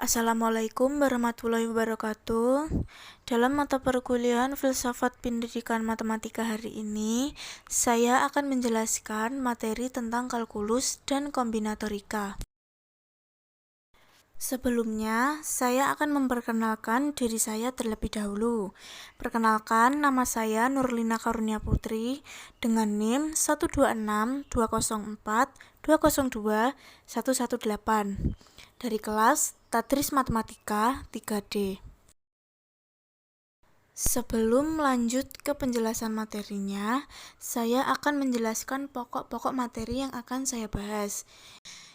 Assalamualaikum warahmatullahi wabarakatuh. Dalam mata perkuliahan Filsafat Pendidikan Matematika hari ini, saya akan menjelaskan materi tentang kalkulus dan kombinatorika. Sebelumnya, saya akan memperkenalkan diri saya terlebih dahulu. Perkenalkan, nama saya Nurlina Karunia Putri dengan NIM 1266204202118 dari kelas Tadris Matematika 3D. Sebelum lanjut ke penjelasan materinya, saya akan menjelaskan pokok-pokok materi yang akan saya bahas.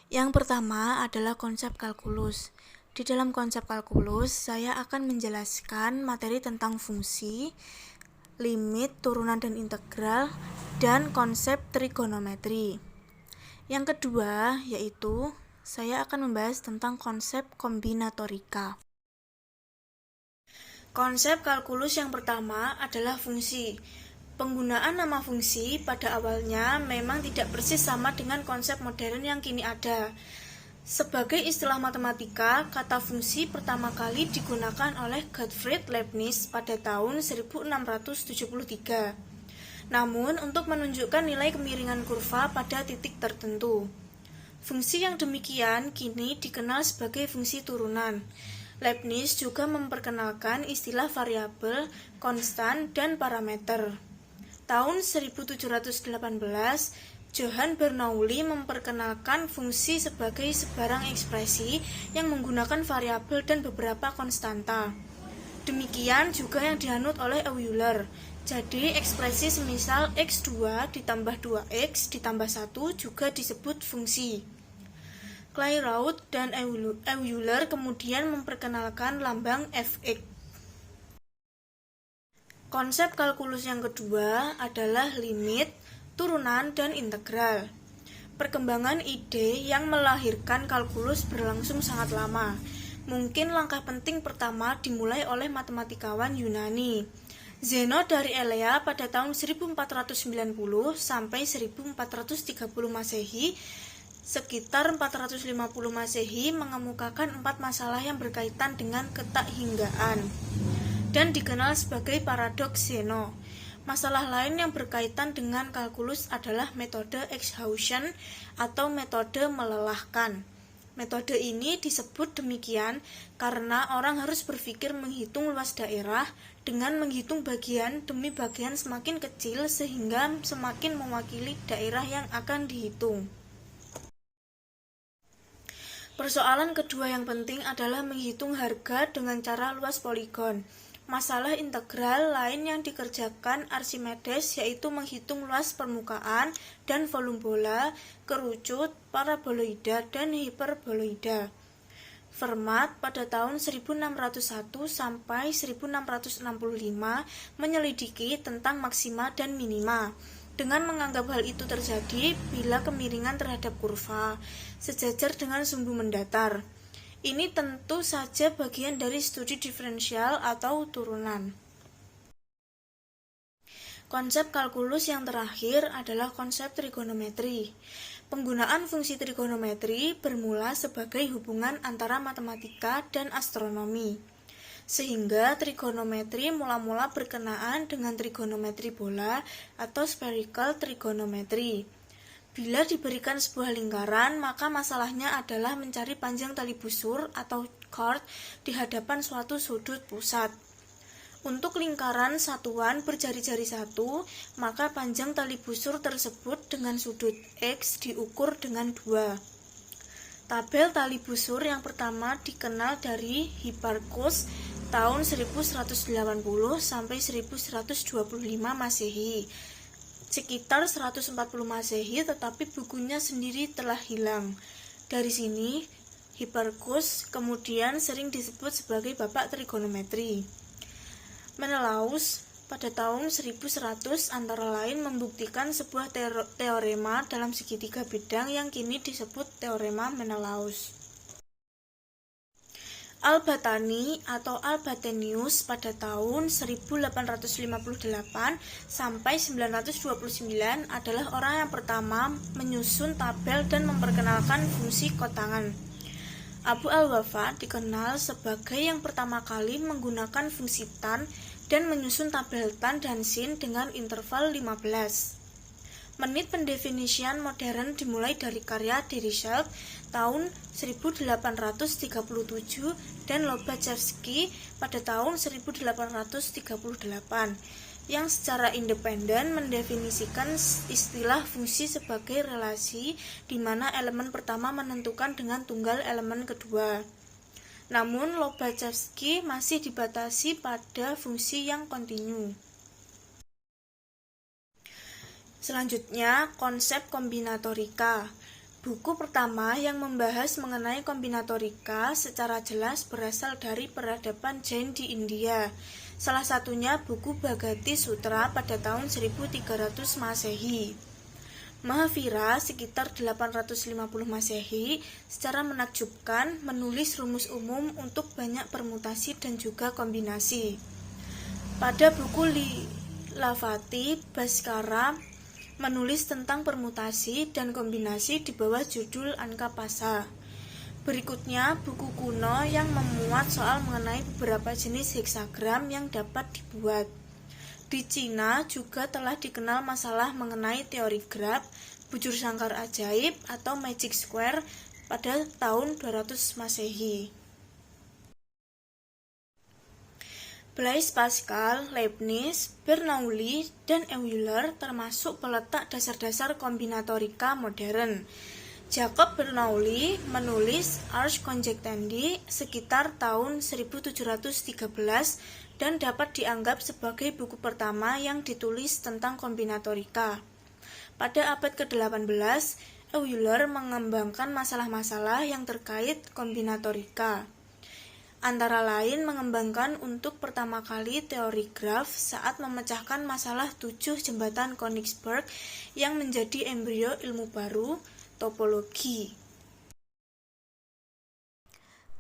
Yang pertama adalah konsep kalkulus. Di dalam konsep kalkulus, saya akan menjelaskan materi tentang fungsi, limit, turunan dan integral, dan konsep trigonometri. Yang kedua yaitu saya akan membahas tentang konsep kombinatorika. Konsep kalkulus yang pertama adalah fungsi. Penggunaan nama fungsi pada awalnya memang tidak persis sama dengan konsep modern yang kini ada. Sebagai istilah matematika, kata fungsi pertama kali digunakan oleh Gottfried Leibniz pada tahun 1673. Namun, untuk menunjukkan nilai kemiringan kurva pada titik tertentu. Fungsi yang demikian kini dikenal sebagai fungsi turunan. Leibniz juga memperkenalkan istilah variabel, konstan, dan parameter. Tahun 1718, Johann Bernoulli memperkenalkan fungsi sebagai sebarang ekspresi yang menggunakan variabel dan beberapa konstanta. Demikian juga yang dianut oleh Euler. Jadi, ekspresi semisal x2 ditambah 2x ditambah 1 juga disebut fungsi. Clairaut dan Euler kemudian memperkenalkan lambang fx. Konsep kalkulus yang kedua adalah limit, turunan, dan integral. Perkembangan ide yang melahirkan kalkulus berlangsung sangat lama. Mungkin langkah penting pertama dimulai oleh matematikawan Yunani. Zeno dari Elea pada tahun 1490 sampai 1430 Masehi, sekitar 450 Masehi mengemukakan 4 masalah yang berkaitan dengan ketakhinggaan dan dikenal sebagai paradoks Zeno. Masalah lain yang berkaitan dengan kalkulus adalah metode exhaustion atau metode melelahkan. Metode ini disebut demikian karena orang harus berpikir menghitung luas daerah dengan menghitung bagian demi bagian semakin kecil sehingga semakin mewakili daerah yang akan dihitung. Persoalan kedua yang penting adalah menghitung harga dengan cara luas poligon. Masalah integral lain yang dikerjakan Archimedes yaitu menghitung luas permukaan dan volume bola, kerucut, paraboloida, dan hiperboloida. Fermat pada tahun 1601 sampai 1665 menyelidiki tentang maksima dan minima, dengan menganggap hal itu terjadi bila kemiringan terhadap kurva sejajar dengan sumbu mendatar. Ini tentu saja bagian dari studi diferensial atau turunan. Konsep kalkulus yang terakhir adalah konsep trigonometri. Penggunaan fungsi trigonometri bermula sebagai hubungan antara matematika dan astronomi. Sehingga trigonometri mula-mula berkenaan dengan trigonometri bola atau spherical trigonometry. Bila diberikan sebuah lingkaran, maka masalahnya adalah mencari panjang tali busur atau chord di hadapan suatu sudut pusat. Untuk lingkaran satuan berjari-jari 1, maka panjang tali busur tersebut dengan sudut X diukur dengan 2. Tabel tali busur yang pertama dikenal dari Hipparchus tahun 1180 sampai 1125 Masehi. Sekitar 140 Masehi, tetapi bukunya sendiri telah hilang. Dari sini, Hipparchus kemudian sering disebut sebagai bapak trigonometri. Menelaus pada tahun 1100 antara lain membuktikan sebuah teorema dalam segitiga bidang yang kini disebut teorema Menelaus. Al-Battani atau Albatenius pada tahun 1858 sampai 929 adalah orang yang pertama menyusun tabel dan memperkenalkan fungsi kotangan. Abu al-Wafa dikenal sebagai yang pertama kali menggunakan fungsi tan dan menyusun tabel tan dan sin dengan interval 15. Menit pendefinisian modern dimulai dari karya Dirichlet tahun 1837 dan Lobachevsky pada tahun 1838 yang secara independen mendefinisikan istilah fungsi sebagai relasi di mana elemen pertama menentukan dengan tunggal elemen kedua. Namun Lobachevsky masih dibatasi pada fungsi yang kontinu. Selanjutnya, konsep kombinatorika. Buku pertama yang membahas mengenai kombinatorika secara jelas berasal dari peradaban Jain di India. Salah satunya buku Bhagati Sutra pada tahun 1300 Masehi. Mahavira sekitar 850 Masehi secara menakjubkan menulis rumus umum untuk banyak permutasi dan juga kombinasi. Pada buku Lilavati Bhaskara menulis tentang permutasi dan kombinasi di bawah judul Ankapasa. Berikutnya, buku kuno yang memuat soal mengenai beberapa jenis heksagram yang dapat dibuat. Di Cina juga telah dikenal masalah mengenai teori graf, bujur sangkar ajaib atau magic square pada tahun 200 Masehi. Blaise Pascal, Leibniz, Bernoulli, dan Euler termasuk peletak dasar-dasar kombinatorika modern. Jacob Bernoulli menulis Ars Conjectandi sekitar tahun 1713 dan dapat dianggap sebagai buku pertama yang ditulis tentang kombinatorika. Pada abad ke-18, Euler mengembangkan masalah-masalah yang terkait kombinatorika. Antara lain mengembangkan untuk pertama kali teori graf saat memecahkan masalah 7 jembatan Königsberg yang menjadi embrio ilmu baru, topologi.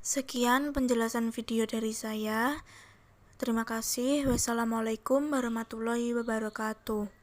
Sekian penjelasan video dari saya. Terima kasih. Wassalamualaikum warahmatullahi wabarakatuh.